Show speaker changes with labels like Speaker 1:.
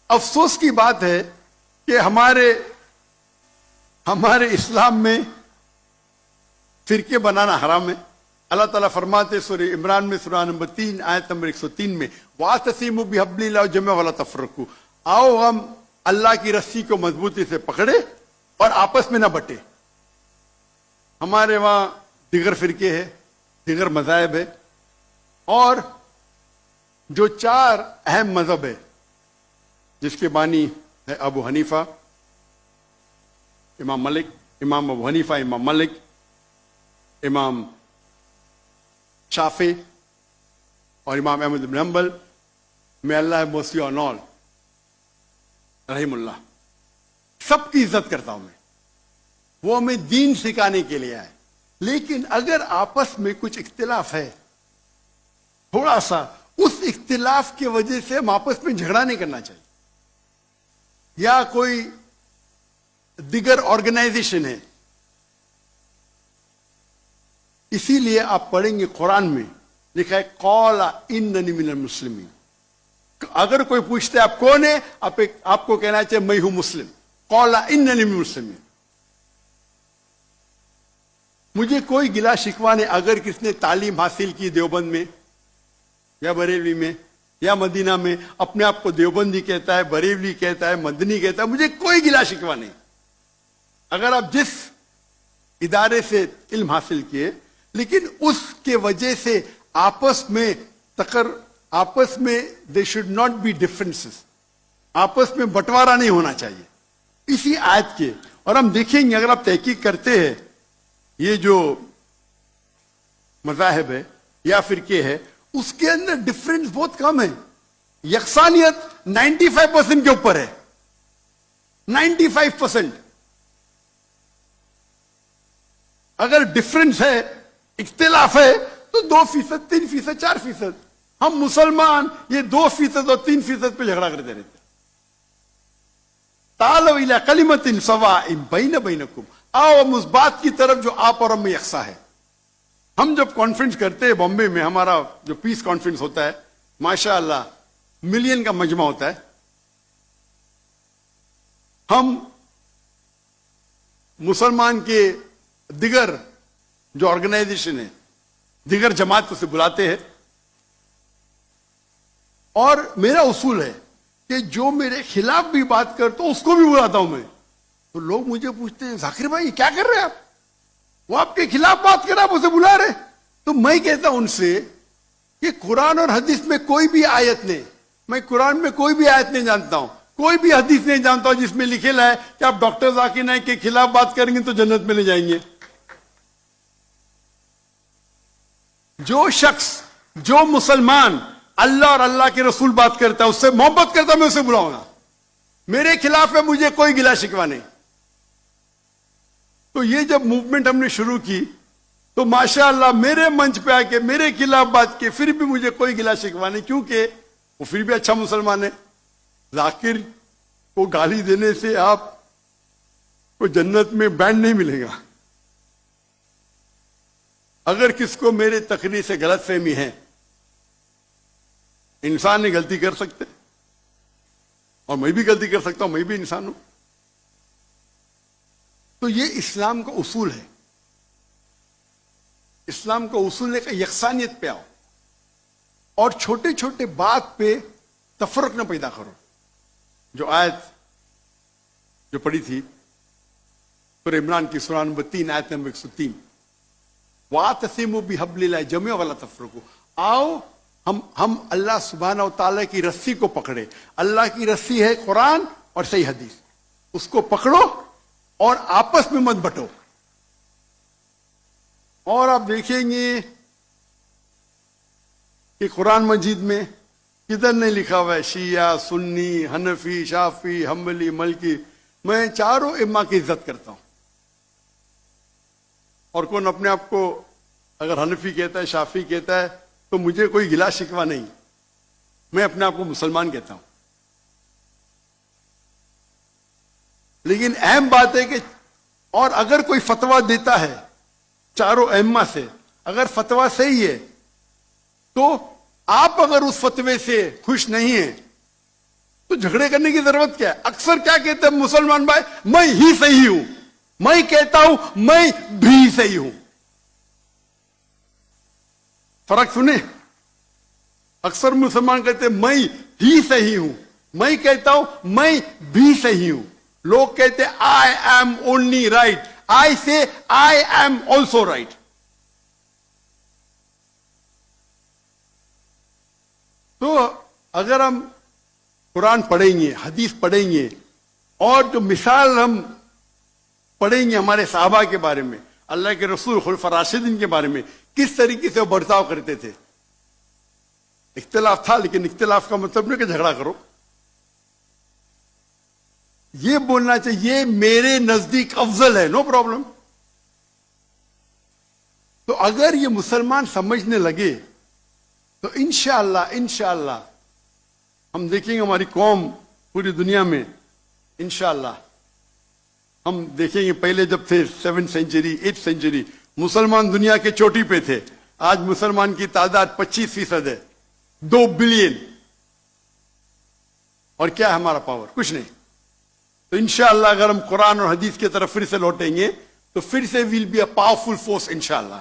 Speaker 1: افسوس کی بات ہے کہ ہمارے اسلام میں فرقے بنانا حرام ہے. اللہ تعالیٰ فرماتے سورہ عمران میں سورہ نمبر 3 آیت نمبر 103 میں وَاعْتَصِمُوا بِحَبْلِ اللَّهِ جَمِيعًا وَلَا تَفَرَّقُوا. آؤ ہم اللہ کی رسی کو مضبوطی سے پکڑے اور آپس میں نہ بٹے. ہمارے وہاں دیگر فرقے ہیں, دیگر مذاہب ہے, اور جو 4 اہم مذہب ہے جس کے بانی ہے ابو حنیفہ, امام مالک, امام ابو حنیفہ, امام مالک, امام شافعی اور امام احمد بن حنبل, میں اللہ موسی اور نول رحم اللہ, سب کی عزت کرتا ہوں میں. وہ ہمیں دین سکھانے کے لیے آئے. لیکن اگر آپس میں کچھ اختلاف ہے تھوڑا سا, اس اختلاف کی وجہ سے ہم آپس میں جھگڑا نہیں کرنا چاہیے. یا کوئی دیگر آرگنائزیشن ہے, اسی لیے آپ پڑھیں گے قرآن میں لکھا ہے قال اننی من المسلمین. اگر کوئی پوچھتا ہے آپ کون ہے, آپ کو کہنا چاہیے میں ہوں مسلم. قال اننی من المسلمین. مجھے کوئی گلا شکوہ نہیں اگر کس نے تعلیم حاصل کی دیوبند میں یا بریلوی میں یا مدینہ میں, اپنے آپ کو دیوبندی کہتا ہے, بریلوی کہتا ہے, مدنی کہتا ہے, مجھے کوئی گلا شکوہ نہیں. اگر آپ جس ادارے سے علم حاصل کیے, لیکن اس کے وجہ سے آپس میں they should not be differences, آپس میں بٹوارا نہیں ہونا چاہیے اسی آیت کے. اور ہم دیکھیں گے اگر آپ تحقیق کرتے ہیں یہ جو مذاہب ہے یا فرقے ہے, اس کے اندر ڈفرینس بہت کم ہے. یکسانیت 95% کے اوپر ہے, 95%. اگر ڈفرینس ہے, اختلاف ہے, تو 2%, 3%, 4%. ہم مسلمان یہ 2% اور 3% پہ جھگڑا کرتے رہتے. تعالوا الی کلمۃ سواء بین بینکم, آؤ ہم اس بات کی طرف جو آپ اور ہم میں یکساں ہے. ہم جب کانفرنس کرتے ہیں بامبے میں, ہمارا جو پیس کانفرنس ہوتا ہے, ماشاء اللہ ملین کا مجمع ہوتا ہے, ہم مسلمان کے دیگر جو آرگنائزیشن ہے, دیگر جماعت سے بلاتے ہیں, اور میرا اصول ہے کہ جو میرے خلاف بھی بات کرتا ہوں اس کو بھی بلاتا ہوں میں. تو لوگ مجھے پوچھتے ہیں ذاکر بھائی کیا کر رہے ہیں آپ, وہ آپ کے خلاف بات کر رہے آپ اسے بلا رہے. تو میں کہتا ہوں ان سے کہ قرآن اور حدیث میں کوئی بھی آیت نہیں, میں قرآن میں کوئی بھی آیت نہیں جانتا ہوں, کوئی بھی حدیث نہیں جانتا ہوں جس میں لکھے ہے کہ آپ ڈاکٹر ذاکر نائک کے خلاف بات کریں گے تو جنت میں لے جائیں گے. جو شخص, جو مسلمان اللہ اور اللہ کے رسول بات کرتا ہے, اس سے محبت کرتا ہے, میں اسے بلاؤں گا. میرے خلاف ہے, مجھے کوئی گلا شکوہ نہیں. تو یہ جب موومنٹ ہم نے شروع کی تو ماشاءاللہ میرے منچ پہ آ کے میرے خلاف بات کی, پھر بھی مجھے کوئی گلا شکوہ نہیں, کیونکہ وہ پھر بھی اچھا مسلمان ہے. ذاکر کو گالی دینے سے آپ کو جنت میں بینڈ نہیں ملے گا. اگر کس کو میرے تقریر سے غلط فہمی ہے, انسان نے غلطی کر سکتے, اور میں بھی غلطی کر سکتا ہوں, میں بھی انسان ہوں. تو یہ اسلام کا اصول ہے. اسلام کا اصول ہے کہ یکسانیت پہ آؤ, اور چھوٹے چھوٹے بات پہ تفرق نہ پیدا کرو. جو آیت جو پڑھی تھی سورہ عمران کی سورہ نمبر 3 آیت نمبر 103, وَاعْتَصِمُوا بِحَبْلِ اللَّهِ جَمِيعًا وَلَا تَفَرَّقُوا. آؤ ہم اللہ سبحانہ و تعالیٰ کی رسی کو پکڑے. اللہ کی رسی ہے قرآن اور صحیح حدیث, اس کو پکڑو اور آپس میں مت بٹو. اور آپ دیکھیں گے کہ قرآن مجید میں کدھر نہیں لکھا ہوا ہے شیعہ, سنی, حنفی, شافعی, حنبلی, مالکی. میں چاروں ائمہ کی عزت کرتا ہوں. اور کون اپنے آپ کو اگر حنفی کہتا ہے, شافعی کہتا ہے, تو مجھے کوئی گلا شکوہ نہیں, میں اپنے آپ کو مسلمان کہتا ہوں. لیکن اہم بات ہے کہ اور اگر کوئی فتویٰ دیتا ہے چاروں ائمہ سے, اگر فتویٰ صحیح ہے تو آپ اگر اس فتوے سے خوش نہیں ہیں تو جھگڑے کرنے کی ضرورت کیا ہے؟ اکثر کیا کہتے ہیں مسلمان بھائی، میں ہی صحیح ہوں، میں کہتا ہوں میں بھی صحیح ہوں. فرق سنیں، اکثر مسلمان کہتے ہیں میں ہی صحیح ہوں، میں کہتا ہوں میں بھی صحیح ہوں. لوگ کہتے ہیں آئی ایم اونلی رائٹ، آئی سے آئی ایم آلسو رائٹ. تو اگر ہم قرآن پڑھیں گے، حدیث پڑھیں گے، اور جو مثال ہم پڑھیں گے ہمارے صحابہ کے بارے میں، اللہ کے رسول خلفاء راشدین کے بارے میں، کس طریقے سے وہ برتاؤ کرتے تھے. اختلاف تھا، لیکن اختلاف کا مطلب نہیں کہ جھگڑا کرو. یہ بولنا چاہیے یہ میرے نزدیک افضل ہے، نو پرابلم. تو اگر یہ مسلمان سمجھنے لگے تو انشاءاللہ ہم دیکھیں گے ہماری قوم پوری دنیا میں، انشاءاللہ ہم دیکھیں گے. پہلے جب تھے 7th سینچری 8th سینچری مسلمان دنیا کے چوٹی پہ تھے، آج مسلمان کی تعداد 25% ہے، 2 بلین. اور کیا ہے ہمارا پاور؟ کچھ نہیں. تو انشاءاللہ اگر ہم قرآن اور حدیث کی طرف پھر سے لوٹیں گے تو پھر سے will be a powerful force انشاءاللہ.